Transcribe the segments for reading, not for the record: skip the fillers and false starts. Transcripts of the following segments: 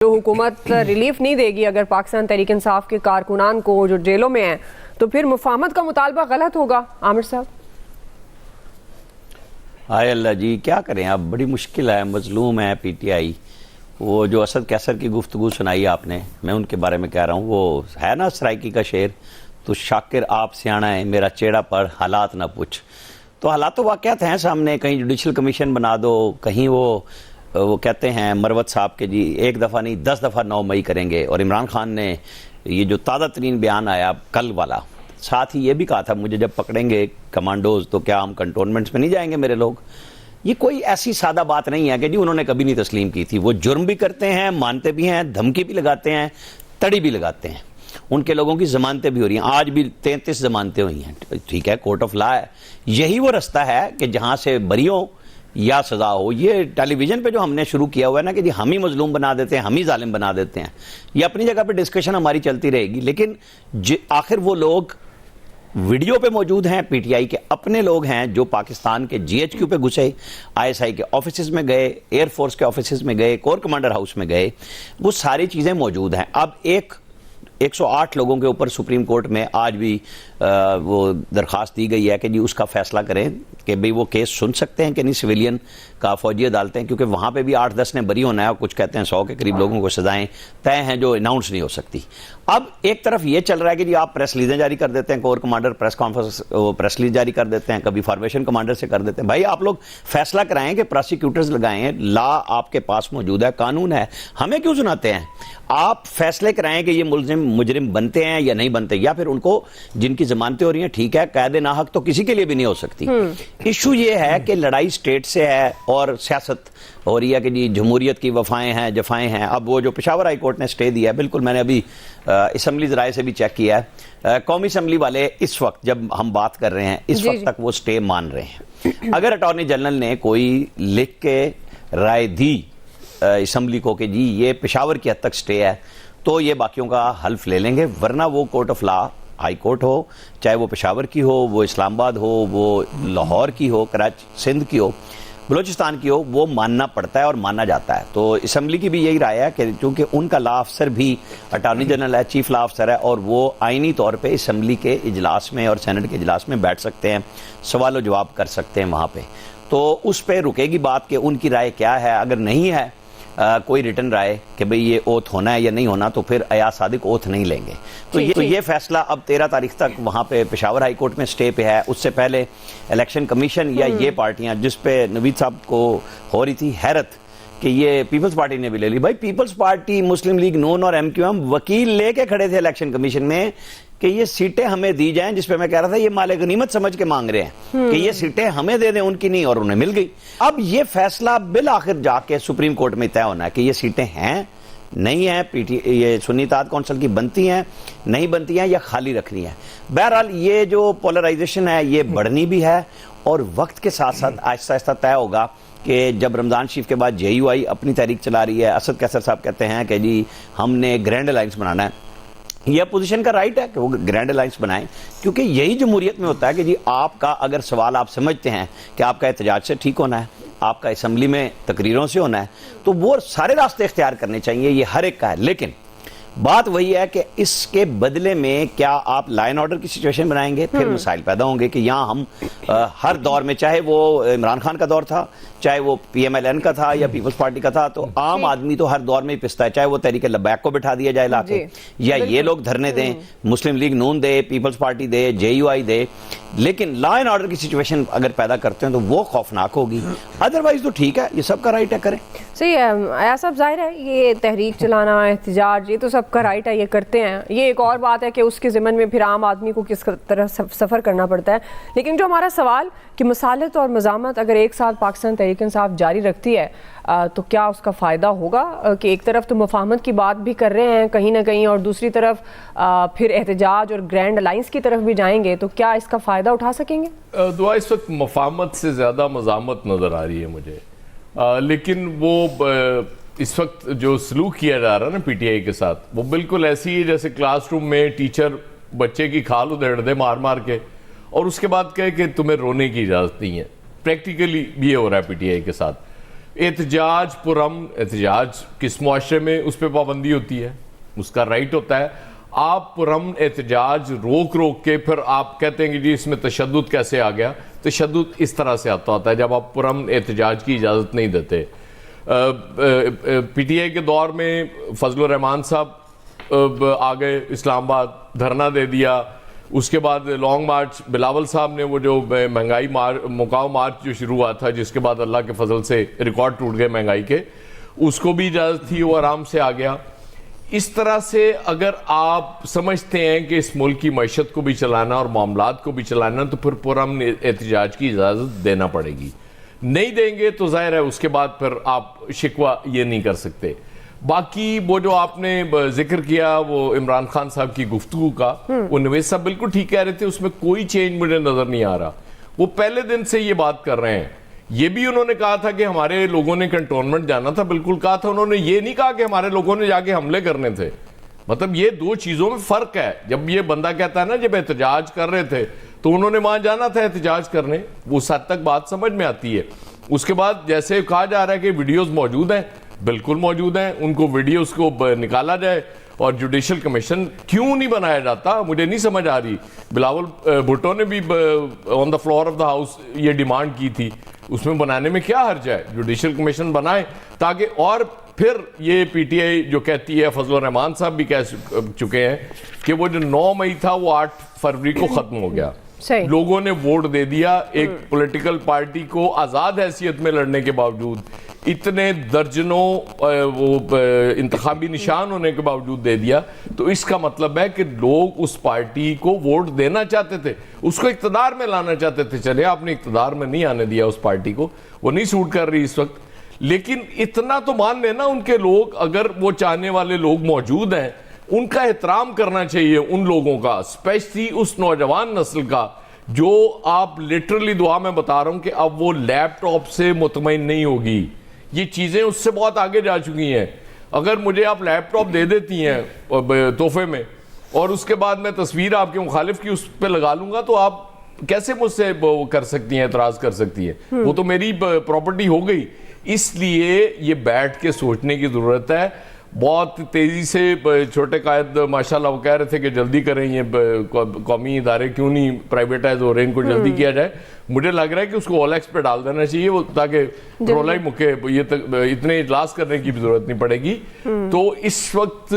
جو حکومت ریلیف نہیں دے گی اگر پاکستان تحریک انصاف کے کارکنان کو جو جیلوں میں ہیں تو پھر مفاہمت کا مطالبہ غلط ہوگا. عامر صاحب ہائے اللہ جی کیا کریں اب، بڑی مشکل ہے، مظلوم ہے پی ٹی آئی. وہ جو اسد کیسر کی گفتگو سنائی آپ نے، میں ان کے بارے میں کہہ رہا ہوں، وہ ہے نا سرائکی کا شعر، تو شاکر آپ سیانا ہے میرا چیڑا پڑھ حالات نہ پوچھ. تو حالات و واقعات ہیں سامنے، کہیں جوڈیشل کمیشن بنا دو، کہیں وہ کہتے ہیں مروت صاحب کے جی ایک دفعہ نہیں 10 دفعہ 9 مئی کریں گے، اور عمران خان نے یہ جو تازہ ترین بیان آیا کل والا، ساتھ ہی یہ بھی کہا تھا مجھے جب پکڑیں گے کمانڈوز تو کیا ہم کنٹونمنٹس میں نہیں جائیں گے میرے لوگ. یہ کوئی ایسی سادہ بات نہیں ہے کہ جی انہوں نے کبھی نہیں تسلیم کی تھی. وہ جرم بھی کرتے ہیں، مانتے بھی ہیں، دھمکی بھی لگاتے ہیں، تڑی بھی لگاتے ہیں. ان کے لوگوں کی ضمانتیں بھی ہو رہی ہیں، آج بھی 33 ضمانتیں ہوئی ہیں. ٹھیک ہے، کورٹ آف لا ہے، یہی وہ رستہ ہے کہ جہاں سے بری ہو یا سزا ہو. یہ ٹیلی ویژن پہ جو ہم نے شروع کیا ہوا ہے نا کہ جی ہم ہی مظلوم بنا دیتے ہیں، ہم ہی ظالم بنا دیتے ہیں، یہ اپنی جگہ پہ ڈسکشن ہماری چلتی رہے گی. لیکن آخر وہ لوگ ویڈیو پہ موجود ہیں، پی ٹی آئی کے اپنے لوگ ہیں جو پاکستان کے جی ایچ کیو پہ گھسے، آئی ایس آئی کے آفیسز میں گئے، ایئر فورس کے آفیسز میں گئے، کور کمانڈر ہاؤس میں گئے، وہ ساری چیزیں موجود ہیں. اب 108 لوگوں کے اوپر سپریم کورٹ میں آج بھی وہ درخواست دی گئی ہے کہ جی اس کا فیصلہ کریں کہ بھئی وہ کیس سن سکتے ہیں کہ نہیں سویلین کا فوجی عدالتیں، کیونکہ وہاں پہ بھی 8-10 نے بری ہونا ہے، اور کچھ کہتے ہیں 100 کے قریب لوگوں کو سزائیں طے ہیں جو اناؤنس نہیں ہو سکتی. اب ایک طرف یہ چل رہا ہے کہ جی آپ پریس ریلیزیں جاری کر دیتے ہیں، corps commander press conference press release جاری کر دیتے ہیں، کبھی فارمیشن کمانڈر سے کر دیتے ہیں. بھائی آپ لوگ فیصلہ کرائیں کہ پراسیکیوٹرز لگائیں، لا آپ کے پاس موجود ہے، قانون ہے، ہمیں کیوں سناتے ہیں؟ آپ فیصلے کرائیں کہ یہ مجرم بنتے ہیں یا نہیں بنتے، یا پھر ان کو جن کی ضمانتیں ہو رہی ہیں ٹھیک ہے، قید ناحق تو کسی کے لیے بھی نہیں ہو سکتی. ایشو یہ ہے کہ لڑائی سٹیٹ سے ہے اور سیاست ہو رہی ہے کہ جی جمہوریت کی وفائیں ہیں جفائیں ہیں. اب وہ جو پشاور ہائی کورٹ نے سٹے دیا ہے، بالکل میں نے ابھی اسمبلی ذرائع سے بھی چیک کیا ہے، قومی اسمبلی والے اس وقت جب ہم بات کر رہے ہیں اس وقت تک وہ سٹے مان رہے ہیں. اگر اٹارنی جنرل نے کوئی لکھ کے رائے دی اسمبلی کو کہ جی یہ پشاور کی حد تک سٹے ہے تو یہ باقیوں کا حلف لے لیں گے، ورنہ وہ court of law high court ہو، چاہے وہ پشاور کی ہو، وہ اسلام آباد ہو، وہ لاہور کی ہو، کراچی سندھ کی ہو، بلوچستان کی ہو، وہ ماننا پڑتا ہے اور مانا جاتا ہے. تو اسمبلی کی بھی یہی رائے ہے کہ چونکہ ان کا لا افسر بھی اٹارنی جنرل ہے، چیف لا افسر ہے، اور وہ آئینی طور پہ اسمبلی کے اجلاس میں اور سینٹ کے اجلاس میں بیٹھ سکتے ہیں، سوال و جواب کر سکتے ہیں وہاں پہ. تو اس پہ رکے گی بات کہ ان کی رائے کیا ہے. اگر نہیں ہے کوئی ریٹن رائے کہ بھئی یہ اوتھ ہونا ہے یا نہیں ہونا، تو پھر ایاز صادق اوتھ نہیں لیں گے. تو یہ فیصلہ اب 13 تاریخ تک وہاں پہ پشاور ہائی کورٹ میں سٹے پہ ہے. اس سے پہلے الیکشن کمیشن یا یہ پارٹیاں جس پہ نوید صاحب کو ہو رہی تھی حیرت کہ یہ پیپلز پارٹی نے بھی لے لی. بھائی پیپلز پارٹی، مسلم لیگ نون اور ایم کیو ایم وکیل لے کے کھڑے تھے الیکشن کمیشن میں کہ یہ سیٹیں ہمیں دی جائیں، جس پہ میں کہہ رہا تھا یہ مال غنیمت سمجھ کے مانگ رہے ہیں کہ یہ سیٹیں ہمیں دے دیں، ان کی نہیں، اور انہیں مل گئی. اب یہ فیصلہ بالآخر جا کے سپریم کورٹ میں طے ہونا ہے کہ یہ سیٹیں ہیں نہیں ہیں، یہ سنی اتحاد کونسل کی بنتی ہیں نہیں بنتی ہیں یا خالی رکھنی ہیں. بہرحال یہ جو پولرائزیشن ہے یہ بڑھنی بھی ہے، اور وقت کے ساتھ ساتھ آہستہ آہستہ طے ہوگا کہ جب رمضان شریف کے بعد جے یو آئی اپنی تحریک چلا رہی ہے، اسد کیسر صاحب کہتے ہیں کہ جی ہم نے گرینڈ الائنس بنانا ہے. یہ اپوزیشن کا رائٹ ہے کہ وہ گرینڈ الائنس بنائیں، کیونکہ یہی جمہوریت میں ہوتا ہے کہ جی آپ کا اگر سوال آپ سمجھتے ہیں کہ آپ کا احتجاج سے ٹھیک ہونا ہے، آپ کا اسمبلی میں تقریروں سے ہونا ہے، تو وہ سارے راستے اختیار کرنے چاہیے، یہ ہر ایک کا ہے. لیکن بات وہی ہے کہ اس کے بدلے میں کیا آپ لا اینڈ آرڈر کی سچویشن بنائیں گے؟ پھر مسائل پیدا ہوں گے کہ یہاں ہم ہر دور میں، چاہے وہ عمران خان کا دور تھا، چاہے وہ پی ایم ایل این کا تھا یا پیپلز پارٹی کا تھا، تو عام آدمی تو ہر دور میں ہی پستا ہے، چاہے وہ تحریک لبیک کو بٹھا دیا جائے لاکے، یا یہ لوگ دھرنے دیں، مسلم لیگ نون دے، پیپلز پارٹی دے، جے یو آئی دے. لیکن لا اینڈ آرڈر کی سچویشن اگر پیدا کرتے ہیں تو وہ خوفناک ہوگی. ادروائز تو ٹھیک ہے، یہ سب کا رائٹ ہے، کریں. صحیح ہے ایاز صاحب، ظاہر ہے یہ تحریک چلانا، احتجاج، یہ تو سب کا رائٹ ہے، یہ کرتے ہیں. یہ ایک اور بات ہے کہ اس کے ضمن میں پھر عام آدمی کو کس طرح سفر کرنا پڑتا ہے. لیکن جو ہمارا سوال کہ مسالت اور مزاحمت اگر ایک سال پاکستان تحریک انصاف جاری رکھتی ہے تو کیا اس کا فائدہ ہوگا؟ کہ ایک طرف تو مفاہمت کی بات بھی کر رہے ہیں کہیں نہ کہیں، اور دوسری طرف پھر احتجاج اور گرینڈ الائنس کی طرف بھی جائیں گے، تو کیا اس کا فائدہ اٹھا سکیں گے؟ دعا اس وقت مفاہمت سے زیادہ مزاحمت نظر آ رہی ہے مجھے. لیکن وہ اس وقت جو سلوک کیا جا رہا ہے نا پی ٹی آئی کے ساتھ، وہ بالکل ایسی ہے جیسے کلاس روم میں ٹیچر بچے کی کھال ادھیڑ دے مار مار کے، اور اس کے بعد کہے کہ تمہیں رونے کی اجازت نہیں ہے. پریکٹیکلی یہ ہو رہا ہے پی ٹی آئی کے ساتھ. احتجاج پرامن احتجاج کس معاشرے میں اس پہ پابندی ہوتی ہے, اس کا رائٹ ہوتا ہے. آپ پرامن احتجاج روک کے پھر آپ کہتے ہیں کہ جی اس میں تشدد کیسے آ گیا. تشدد اس طرح سے آتا ہے جب آپ پرامن احتجاج کی اجازت نہیں دیتے. پی ٹی آئی کے دور میں فضل الرحمان صاحب آ گئے اسلام آباد, دھرنا دے دیا. اس کے بعد لانگ مارچ بلاول صاحب نے وہ جو مہنگائی مکاؤ مارچ جو شروع ہوا تھا, جس کے بعد اللہ کے فضل سے ریکارڈ ٹوٹ گئے مہنگائی کے, اس کو بھی اجازت تھی, وہ آرام سے آ گیا. اس طرح سے اگر آپ سمجھتے ہیں کہ اس ملک کی معیشت کو بھی چلانا اور معاملات کو بھی چلانا, تو پھر پرامن احتجاج کی اجازت دینا پڑے گی. نہیں دیں گے تو ظاہر ہے اس کے بعد پھر آپ شکوہ یہ نہیں کر سکتے. باقی وہ جو آپ نے ذکر کیا وہ عمران خان صاحب کی گفتگو کا, وہ نویز صاحب بالکل ٹھیک کہہ رہے تھے, اس میں کوئی چینج مجھے نظر نہیں آ رہا. وہ پہلے دن سے یہ بات کر رہے ہیں. یہ بھی انہوں نے کہا تھا کہ ہمارے لوگوں نے کنٹونمنٹ جانا تھا, بالکل کہا تھا. انہوں نے یہ نہیں کہا کہ ہمارے لوگوں نے جا کے حملے کرنے تھے. مطلب یہ دو چیزوں میں فرق ہے. جب یہ بندہ کہتا ہے نا جب احتجاج کر رہے تھے تو انہوں نے وہاں جانا تھا احتجاج کرنے, اس حد تک بات سمجھ میں آتی ہے. اس کے بعد جیسے کہا جا رہا ہے کہ ویڈیوز موجود ہیں, بالکل موجود ہیں, ان کو ویڈیوز کو نکالا جائے. اور جوڈیشل کمیشن کیوں نہیں بنایا جاتا مجھے نہیں سمجھ آ رہی. بلاول بھٹو نے بھی on the floor of the house یہ ڈیمانڈ کی تھی. اس میں بنانے میں کیا حرج ہے, جوڈیشل کمیشن بنائے تاکہ. اور پھر یہ پی ٹی آئی جو کہتی ہے, فضل الرحمان صاحب بھی کہہ چکے ہیں کہ وہ جو 9 مئی تھا وہ 8 فروری کو ختم ہو گیا. لوگوں نے ووٹ دے دیا ایک پولیٹیکل پارٹی کو آزاد حیثیت میں لڑنے کے باوجود, اتنے درجنوں وہ انتخابی نشان ہونے کے باوجود دے دیا. تو اس کا مطلب ہے کہ لوگ اس پارٹی کو ووٹ دینا چاہتے تھے, اس کو اقتدار میں لانا چاہتے تھے. چلے آپ نے اقتدار میں نہیں آنے دیا اس پارٹی کو, وہ نہیں سوٹ کر رہی اس وقت, لیکن اتنا تو مان لینا ان کے لوگ, اگر وہ چاہنے والے لوگ موجود ہیں, ان کا احترام کرنا چاہیے ان لوگوں کا, اسپیشلی اس نوجوان نسل کا جو آپ لٹرلی دعا میں بتا رہا ہوں کہ اب وہ لیپ ٹاپ سے مطمئن نہیں ہوگی. یہ چیزیں اس سے بہت آگے جا چکی ہیں. اگر مجھے آپ لیپ ٹاپ دے دیتی ہیں تحفے میں اور اس کے بعد میں تصویر آپ کے مخالف کی اس پہ لگا لوں گا, تو آپ کیسے مجھ سے کر سکتی ہیں, اعتراض کر سکتی ہیں؟ وہ تو میری پراپرٹی ہو گئی. اس لیے یہ بیٹھ کے سوچنے کی ضرورت ہے. بہت تیزی سے چھوٹے قائد ماشاءاللہ وہ کہہ رہے تھے کہ جلدی کریں, یہ قومی ادارے کیوں نہیں پرائیویٹائز ہو رہے ہیں, ان کو جلدی کیا جائے. مجھے لگ رہا ہے کہ اس کو OLX پہ ڈال دینا چاہیے وہ, تاکہ رولا ہی مکے, یہ اتنے اجلاس کرنے کی بھی ضرورت نہیں پڑے گی. تو اس وقت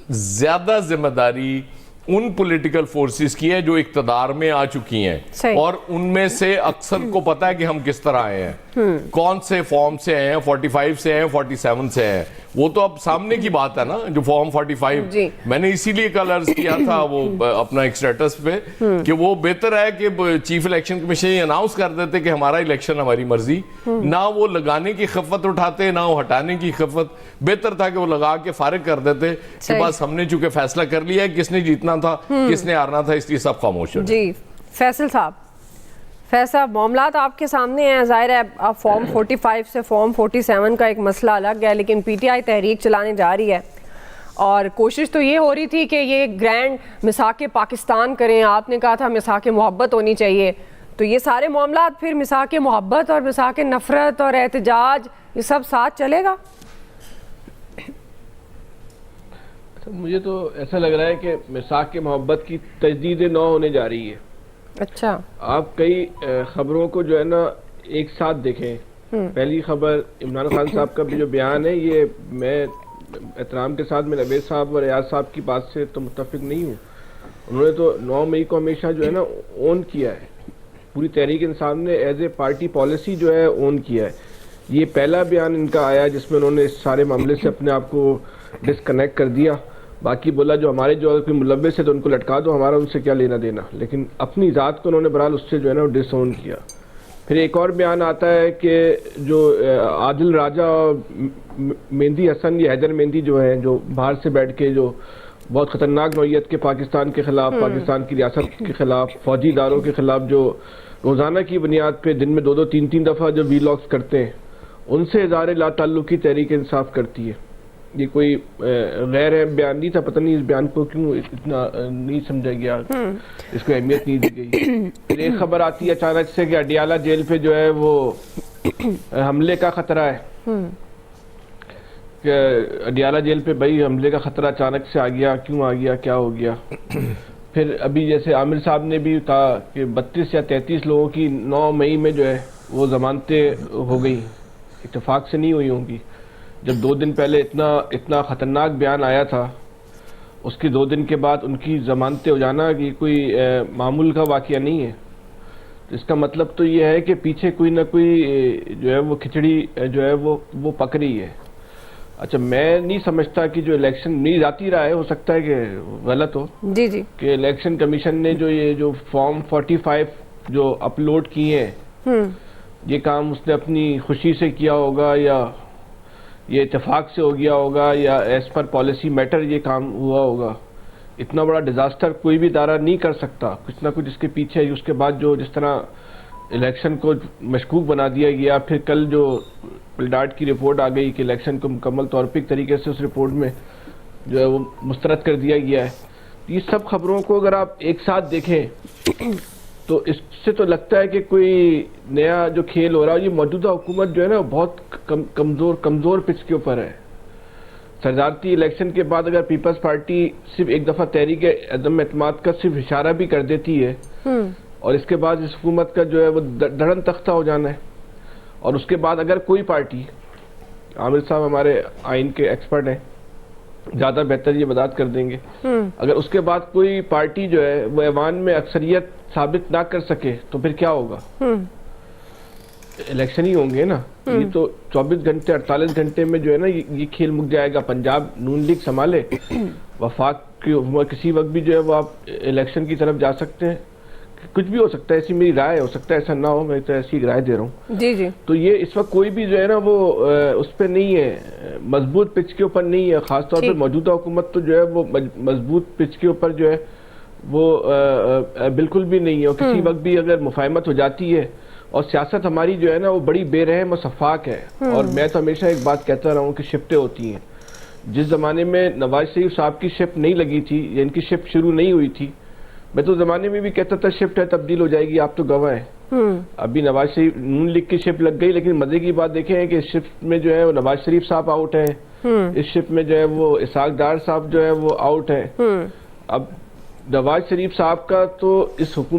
زیادہ ذمہ داری ان پولیٹیکل فورسز کی ہے جو اقتدار میں آ چکی ہیں, اور ان میں سے اکثر کو پتا ہے کہ ہم کس طرح آئے ہیں, کون سے فارم سے آئے ہیں, 45 سے آئے ہیں, 47 سے آئے ہیں. وہ تو اب سامنے کی بات ہے نا, جو فارم 45 میں نے اسی لیے کل عرض کیا تھا وہ اپنا ایک سٹیٹس پہ کہ وہ بہتر ہے کہ چیف الیکشن کمیشن یہ اناؤنس کر دیتے کہ ہمارا الیکشن ہماری مرضی, نہ وہ لگانے کی خفت اٹھاتے نہ وہ ہٹانے کی خفت. بہتر تھا کہ وہ لگا کے فارغ کر دیتے کہ بس ہم نے چونکہ فیصلہ کر لیا ہے کس نے جیتنا تھا کس نے ہارنا تھا, اس لیے سب خاموش ہو. جی فیصل صاحب, فیصل معاملات آپ کے سامنے ہیں. ظاہر ہے اب فارم 45 سے فارم 47 کا ایک مسئلہ الگ ہے, لیکن پی ٹی آئی تحریک چلانے جا رہی ہے اور کوشش تو یہ ہو رہی تھی کہ یہ گرینڈ مساق پاکستان کریں. آپ نے کہا تھا مساق محبت ہونی چاہیے, تو یہ سارے معاملات پھر مساق محبت اور مساق نفرت اور احتجاج یہ سب ساتھ چلے گا؟ مجھے تو ایسا لگ رہا ہے کہ مساق محبت کی تجدید نو ہونے جا رہی ہے. اچھا, آپ کئی خبروں کو جو ہے نا ایک ساتھ دیکھیں. پہلی خبر عمران خان صاحب کا بھی جو بیان ہے, یہ میں احترام کے ساتھ میں نویز صاحب اور ریاض صاحب کی بات سے تو متفق نہیں ہوں. انہوں نے تو 9 مئی کو ہمیشہ جو ہے نا اون کیا ہے, پوری تحریک انصاف نے ایز اے پارٹی پالیسی جو ہے اون کیا ہے. یہ پہلا بیان ان کا آیا جس میں انہوں نے اس سارے معاملے سے اپنے آپ کو ڈسکنیکٹ کر دیا. باقی بولا جو ہمارے جو کوئی ملوث ہے تو ان کو لٹکا دو, ہمارا ان سے کیا لینا دینا, لیکن اپنی ذات کو انہوں نے برحال اس سے جو ہے نا ڈس اون کیا. پھر ایک اور بیان آتا ہے کہ جو عادل راجہ اور مہندی حسن یا حیدر مہندی جو ہیں, جو باہر سے بیٹھ کے جو بہت خطرناک نوعیت کے پاکستان کے خلاف, پاکستان کی ریاست کے خلاف, فوجی اداروں کے خلاف جو روزانہ کی بنیاد پہ دن میں 2-3 دفعہ جو ویلاگز کرتے ہیں, ان سے اظہار لا تعلقی تحریک انصاف کرتی ہے. یہ کوئی غیر بیان نہیں تھا, پتہ نہیں اس بیان کو کیوں اتنا نہیں سمجھا گیا, اس کو اہمیت نہیں دی گئی. پھر ایک خبر آتی ہے اچانک سے کہ اڈیالہ جیل پہ جو ہے وہ حملے کا خطرہ ہے. کہ اڈیالہ جیل پہ بھائی حملے کا خطرہ اچانک سے آ گیا، کیوں آ گیا، کیا ہو گیا؟ پھر ابھی جیسے عامر صاحب نے بھی کہا کہ 32 یا 33 لوگوں کی 9 مئی میں جو ہے وہ ضمانتیں ہو گئی، اتفاق سے نہیں ہوئی ہوں گی. جب 2 دن پہلے اتنا خطرناک بیان آیا تھا، اس کے 2 دن کے بعد ان کی ضمانتیں ہو جانا یہ کوئی معمول کا واقعہ نہیں ہے. اس کا مطلب تو یہ ہے کہ پیچھے کوئی نہ کوئی جو ہے وہ کھچڑی جو ہے وہ پک رہی ہے. اچھا، میں نہیں سمجھتا کہ جو الیکشن میری ذاتی رائے ہو سکتا ہے کہ غلط ہو، جی جی، کہ الیکشن کمیشن نے جو فارم 45 جو اپلوڈ کیے ہیں، یہ کام اس نے اپنی خوشی سے کیا ہوگا یا یہ اتفاق سے ہو گیا ہوگا یا ایز پر پالیسی میٹر یہ کام ہوا ہوگا. اتنا بڑا ڈیزاسٹر کوئی بھی ادارہ نہیں کر سکتا، کچھ نہ کچھ اس کے پیچھے. اس کے بعد جس طرح الیکشن کو مشکوک بنا دیا گیا، پھر کل جو پلڈاٹ کی رپورٹ آ گئی کہ الیکشن کو مکمل طور پہ ایک طریقے سے اس رپورٹ میں جو ہے وہ مسترد کر دیا گیا ہے. یہ سب خبروں کو اگر آپ ایک ساتھ دیکھیں تو اس سے تو لگتا ہے کہ کوئی نیا جو کھیل ہو رہا ہے. یہ موجودہ حکومت جو ہے نا بہت کمزور پچ کے اوپر ہے. صدارتی الیکشن کے بعد اگر پیپلز پارٹی صرف ایک دفعہ تحریک عدم اعتماد کا صرف اشارہ بھی کر دیتی ہے اور اس کے بعد اس حکومت کا جو ہے وہ دڑن تختہ ہو جانا ہے. اور اس کے بعد اگر کوئی پارٹی، عامر صاحب ہمارے آئین کے ایکسپرٹ ہیں، زیادہ بہتر یہ وضاحت کر دیں گے، اگر اس کے بعد کوئی پارٹی جو ہے وہ ایوان میں اکثریت ثابت نہ کر سکے تو پھر کیا ہوگا؟ الیکشن ہی ہوں گے نا. یہ تو 24 گھنٹے 48 گھنٹے میں جو ہے نا یہ کھیل مک جائے گا. پنجاب نون لیگ سنبھالے، وفاق کی حکومت کسی وقت بھی جو ہے وہ آپ الیکشن کی طرف جا سکتے ہیں. کچھ بھی ہو سکتا ہے، ایسی میری رائے ہو سکتا ہے، ایسا نہ ہو، میں تو ایسی رائے دے رہا ہوں. جی جی. تو یہ اس وقت کوئی بھی جو ہے نا وہ اس پہ نہیں ہے، مضبوط پچ کے اوپر نہیں ہے. خاص طور پہ موجودہ حکومت تو جو ہے وہ مضبوط پچ کے اوپر جو ہے وہ بالکل بھی نہیں ہے. اور کسی وقت بھی اگر مفاہمت ہو جاتی ہے، اور سیاست ہماری جو ہے نا وہ بڑی بے رحم و شفاق ہے. اور میں تو ہمیشہ ایک بات کہتا رہا ہوں کہ شفٹیں ہوتی ہیں. جس زمانے میں نواز شریف صاحب کی شفٹ نہیں لگی تھی یا ان کی شفٹ شروع نہیں ہوئی تھی، میں تو زمانے میں بھی کہتا تھا شفٹ ہے، تبدیل ہو جائے گی، آپ تو گواہ ہیں. ابھی نواز شریف نون لیگ کی شفٹ لگ گئی، لیکن مزے کی بات دیکھیں کہ اس شفٹ میں جو ہے وہ نواز شریف صاحب آؤٹ ہیں، اس شفٹ میں جو ہے وہ اسحاق ڈار صاحب جو ہے وہ آؤٹ ہیں. اب نواز شریف صاحب کا تو اس حکومت